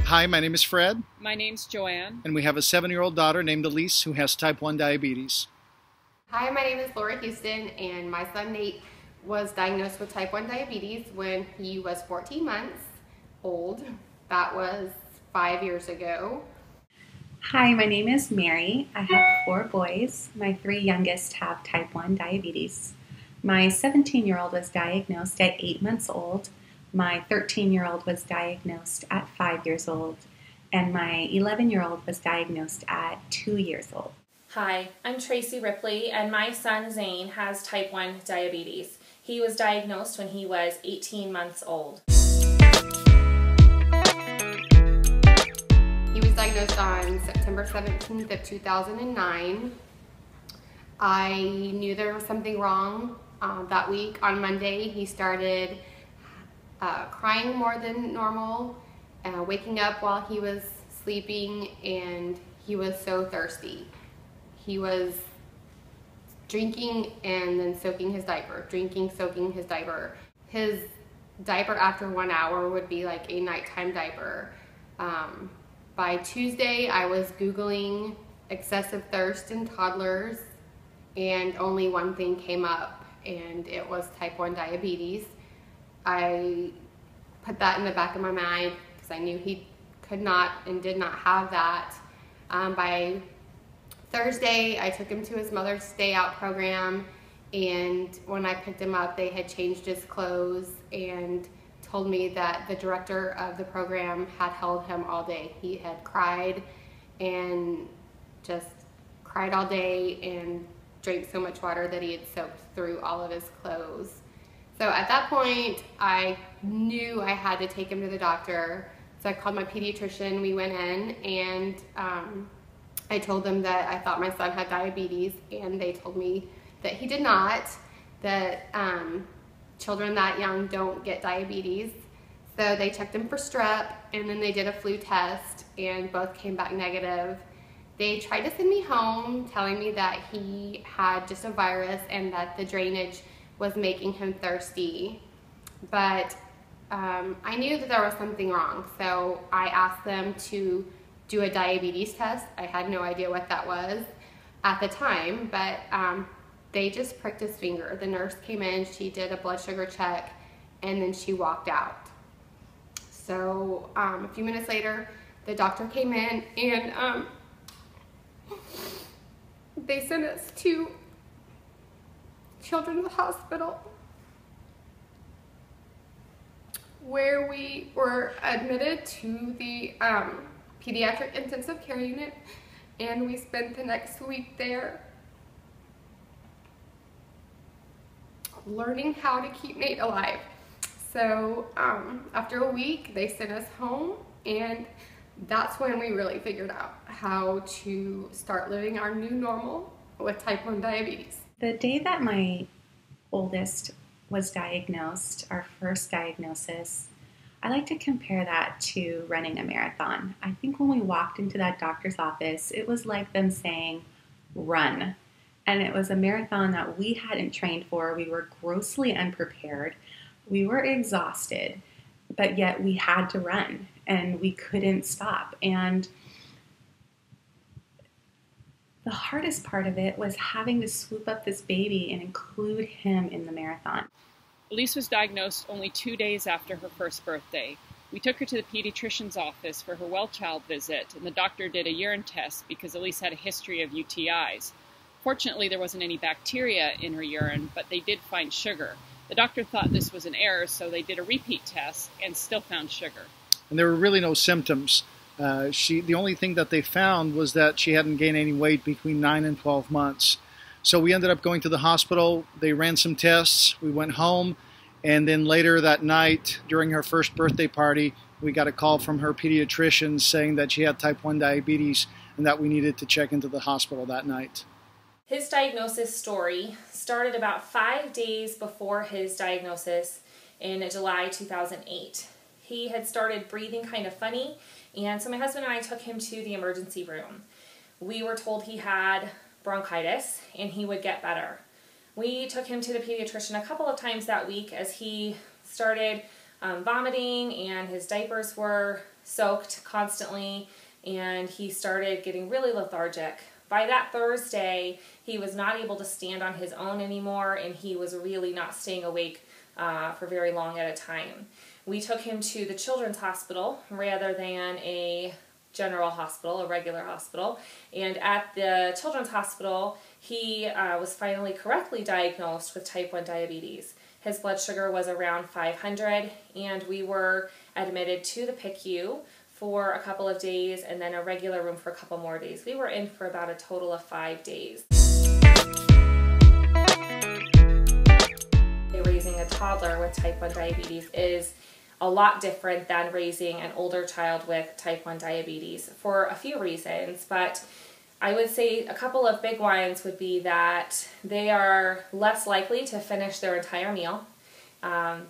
Hi, my name is Fred, My name's Joanne. and we have a 7-year-old daughter named Elise who has type 1 diabetes. Hi, my name is Laura Houston, and my son Nate was diagnosed with type 1 diabetes when he was 14 months old. That was 5 years ago. Hi, my name is Mary. I have 4 boys. My 3 youngest have type 1 diabetes. My 17-year-old was diagnosed at 8 months old. My 13-year-old was diagnosed at 5 years old. And my 11-year-old was diagnosed at 2 years old. Hi, I'm Tracy Ripley, and my son Zane has type 1 diabetes. He was diagnosed when he was 18 months old. He was diagnosed on September 17th of 2009. I knew there was something wrong that week. On Monday, he started crying more than normal, waking up while he was sleeping, and he was so thirsty. He was drinking and then soaking his diaper, drinking, soaking his diaper. His diaper after 1 hour would be like a nighttime diaper. By Tuesday, I was Googling excessive thirst in toddlers, and only one thing came up, and it was type 1 diabetes. I put that in the back of my mind because I knew he could not and did not have that. By Thursday, I took him to his Mother's Day Out program, and when I picked him up, they had changed his clothes and told me that the director of the program had held him all day. He had cried and just cried all day and drank so much water that he had soaked through all of his clothes. So at that point, I knew I had to take him to the doctor. So I called my pediatrician. We went in, and I told them that I thought my son had diabetes, and they told me that he did not, that children that young don't get diabetes. So they checked him for strep, and then they did a flu test, and both came back negative. They tried to send me home, telling me that he had just a virus and that the drainage was making him thirsty. But I knew that there was something wrong, so I asked them to do a diabetes test. I had no idea what that was at the time, but they just pricked his finger. The nurse came in, she did a blood sugar check, and then she walked out. So a few minutes later, the doctor came in, and they sent us to Children's Hospital, where we were admitted to the pediatric intensive care unit, and we spent the next week there learning how to keep Nate alive. So after a week, they sent us home, and that's when we really figured out how to start living our new normal with type 1 diabetes. The day that my oldest was diagnosed, our first diagnosis, I like to compare that to running a marathon. I think when we walked into that doctor's office, it was like them saying, run. And it was a marathon that we hadn't trained for. We were grossly unprepared. We were exhausted, but yet we had to run, and we couldn't stop. And the hardest part of it was having to swoop up this baby and include him in the marathon. Elise was diagnosed only 2 days after her first birthday. We took her to the pediatrician's office for her well child visit, and the doctor did a urine test because Elise had a history of UTIs. Fortunately, there wasn't any bacteria in her urine, but they did find sugar. The doctor thought this was an error, so they did a repeat test and still found sugar. And there were really no symptoms. The only thing that they found was that she hadn't gained any weight between 9 and 12 months. So we ended up going to the hospital. They ran some tests. We went home. And then later that night, during her first birthday party, we got a call from her pediatrician saying that she had type 1 diabetes and that we needed to check into the hospital that night. His diagnosis story started about 5 days before his diagnosis in July 2008. He had started breathing kind of funny, and so my husband and I took him to the emergency room. We were told he had bronchitis and he would get better. We took him to the pediatrician a couple of times that week as he started vomiting, and his diapers were soaked constantly, and he started getting really lethargic. By that Thursday, he was not able to stand on his own anymore, and he was really not staying awake for very long at a time. We took him to the children's hospital rather than a general hospital, a regular hospital, and at the children's hospital, he was finally correctly diagnosed with type 1 diabetes. His blood sugar was around 500, and we were admitted to the PICU for a couple of days and then a regular room for a couple more days. We were in for about a total of 5 days. Raising a toddler with type 1 diabetes is a lot different than raising an older child with type 1 diabetes for a few reasons, but I would say a couple of big ones would be that they are less likely to finish their entire meal.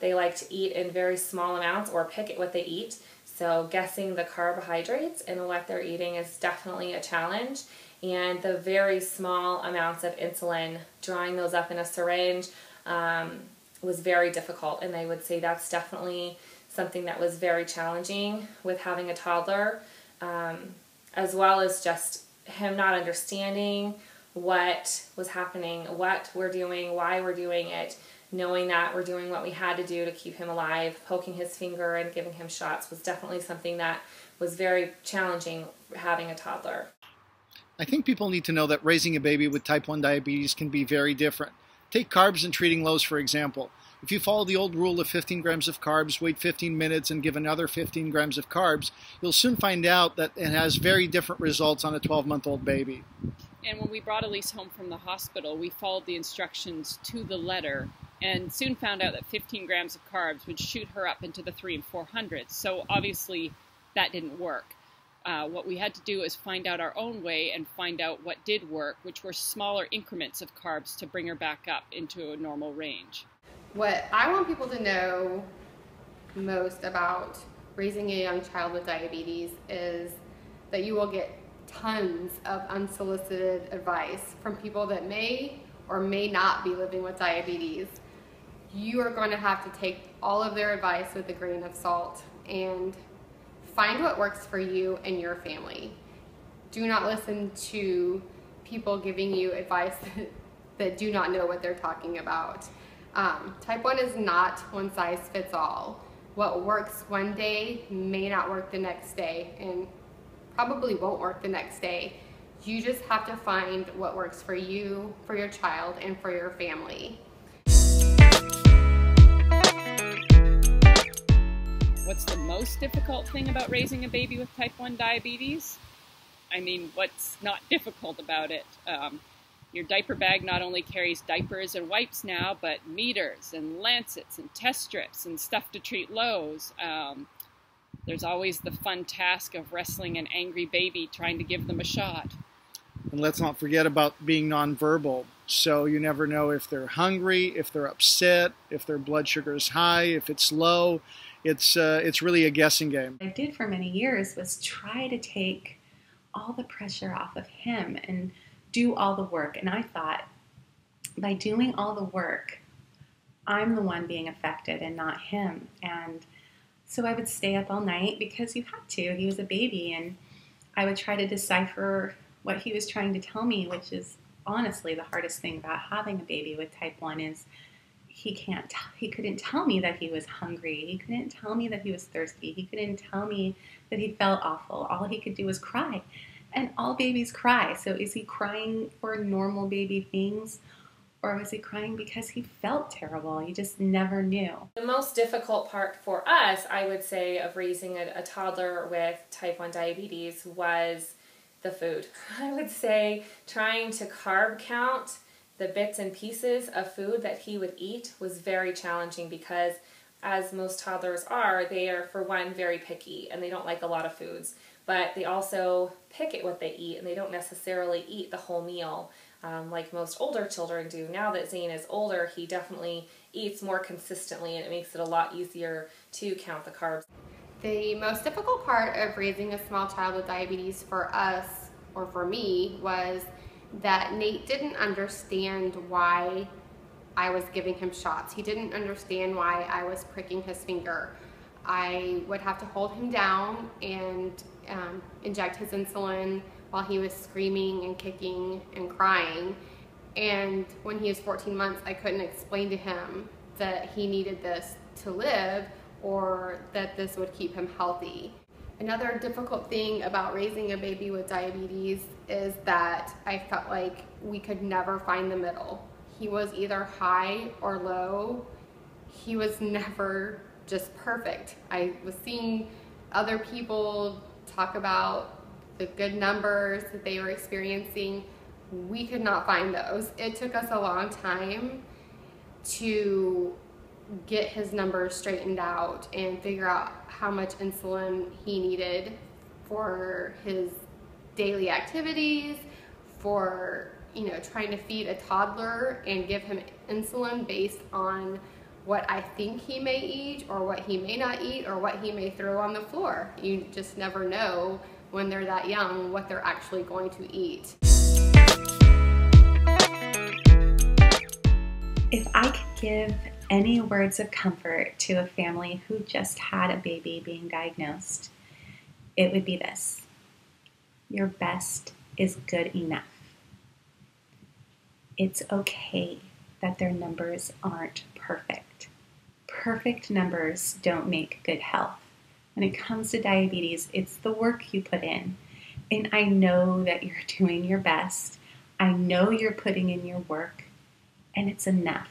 They like to eat in very small amounts or pick at what they eat. So guessing the carbohydrates in what they're eating is definitely a challenge. And the very small amounts of insulin, drawing those up in a syringe, was very difficult. And I would say that's definitely something that was very challenging with having a toddler, as well as just him not understanding what was happening, what we're doing, why we're doing it, knowing that we're doing what we had to do to keep him alive. Poking his finger and giving him shots was definitely something that was very challenging having a toddler. I think people need to know that raising a baby with type 1 diabetes can be very different. Take carbs and treating lows, for example. If you follow the old rule of 15 grams of carbs, wait 15 minutes, and give another 15 grams of carbs, you'll soon find out that it has very different results on a 12-month-old baby. And when we brought Elise home from the hospital, we followed the instructions to the letter and soon found out that 15 grams of carbs would shoot her up into the 300s and 400s. So obviously that didn't work. What we had to do is find out our own way and find out what did work, which were smaller increments of carbs to bring her back up into a normal range. What I want people to know most about raising a young child with diabetes is that you will get tons of unsolicited advice from people that may or may not be living with diabetes. You are going to have to take all of their advice with a grain of salt and find what works for you and your family. Do not listen to people giving you advice that do not know what they're talking about. Type 1 is not one size fits all. What works one day may not work the next day and probably won't work the next day. You just have to find what works for you, for your child, and for your family. What's the most difficult thing about raising a baby with type 1 diabetes? I mean, what's not difficult about it? Your diaper bag not only carries diapers and wipes now, but meters and lancets and test strips and stuff to treat lows. There's always the fun task of wrestling an angry baby, trying to give them a shot. And let's not forget about being nonverbal. So you never know if they're hungry, if they're upset, if their blood sugar is high, if it's low. It's really a guessing game. What I did for many years was try to take all the pressure off of him and do all the work. And I thought, by doing all the work, I'm the one being affected and not him. And so I would stay up all night because you had to. He was a baby, and I would try to decipher what he was trying to tell me, which is honestly the hardest thing about having a baby with type 1 is he couldn't tell me that he was hungry. He couldn't tell me that he was thirsty. He couldn't tell me that he felt awful. All he could do was cry. And all babies cry. So is he crying for normal baby things, or was he crying because he felt terrible? You just never knew. The most difficult part for us, I would say, of raising a toddler with type 1 diabetes was the food. I would say trying to carb count the bits and pieces of food that he would eat was very challenging because, as most toddlers are, they are, for one, very picky and they don't like a lot of foods. But they also pick at what they eat, and they don't necessarily eat the whole meal like most older children do. Now that Zane is older, he definitely eats more consistently, and it makes it a lot easier to count the carbs. The most difficult part of raising a small child with diabetes for us, or for me, was that Nate didn't understand why I was giving him shots. He didn't understand why I was pricking his finger. I would have to hold him down and inject his insulin while he was screaming and kicking and crying. And when he was 14 months, I couldn't explain to him that he needed this to live or that this would keep him healthy. Another difficult thing about raising a baby with diabetes is that I felt like we could never find the middle. He was either high or low. He was never just perfect. I was seeing other people talk about the good numbers that they were experiencing. We could not find those. It took us a long time to get his numbers straightened out and figure out how much insulin he needed for his daily activities, for trying to feed a toddler and give him insulin based on what I think he may eat or what he may not eat or what he may throw on the floor. You just never know when they're that young what they're actually going to eat. If I could give any words of comfort to a family who just had a baby being diagnosed, it would be this: your best is good enough. It's okay that their numbers aren't perfect. Perfect numbers don't make good health. When it comes to diabetes, it's the work you put in. And I know that you're doing your best. I know you're putting in your work, and it's enough.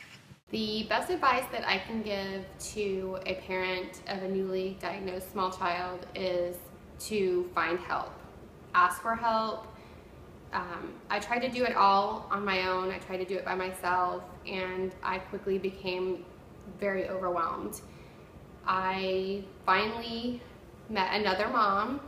The best advice that I can give to a parent of a newly diagnosed small child is to find help. Ask for help. I tried to do it all on my own. I tried to do it by myself, and I quickly became very overwhelmed. I finally met another mom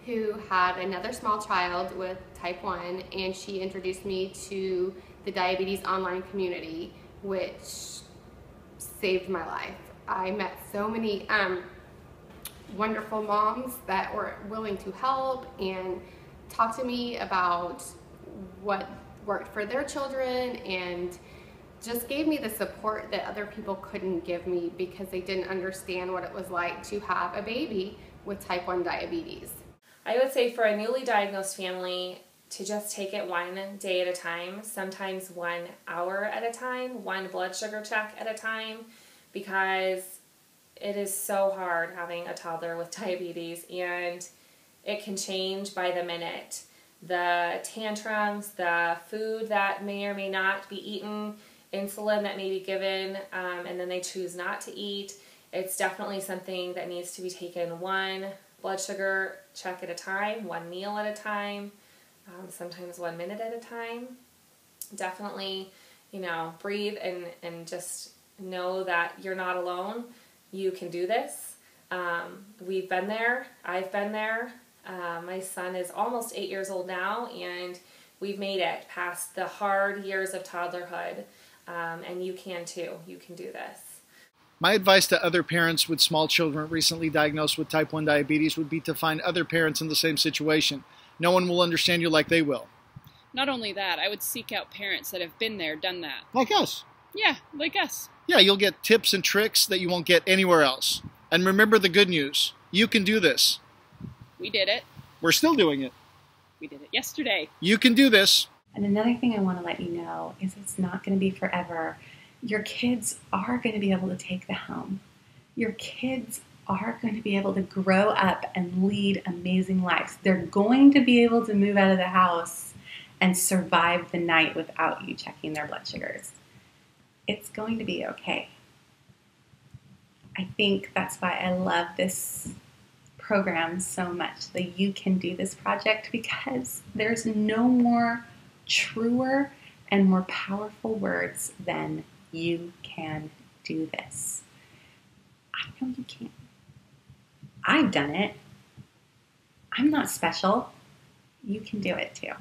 who had another small child with type 1, and she introduced me to the diabetes online community, which saved my life. I met so many wonderful moms that were willing to help and talk to me about what worked for their children, and just gave me the support that other people couldn't give me because they didn't understand what it was like to have a baby with type 1 diabetes. I would say for a newly diagnosed family to just take it one day at a time, sometimes 1 hour at a time, one blood sugar check at a time, because it is so hard having a toddler with diabetes, and it can change by the minute. The tantrums, the food that may or may not be eaten, insulin that may be given, and then they choose not to eat. It's definitely something that needs to be taken one blood sugar check at a time, one meal at a time, sometimes 1 minute at a time. Definitely, breathe and just know that you're not alone. You can do this. We've been there. I've been there. My son is almost 8 years old now, and we've made it past the hard years of toddlerhood, and you can too. You can do this. My advice to other parents with small children recently diagnosed with type 1 diabetes would be to find other parents in the same situation. No one will understand you like they will. Not only that, I would seek out parents that have been there, done that. Like us. Yeah, like us. Yeah, you'll get tips and tricks that you won't get anywhere else. And remember the good news. You can do this. We did it. We're still doing it. We did it yesterday. You can do this. And another thing I want to let you know is it's not going to be forever. Your kids are going to be able to take the helm. Your kids are going to be able to grow up and lead amazing lives. They're going to be able to move out of the house and survive the night without you checking their blood sugars. It's going to be okay. I think that's why I love this program so much, the You Can Do This project, because there's no more truer and more powerful words than you can do this. I know you can. I've done it. I'm not special. You can do it too.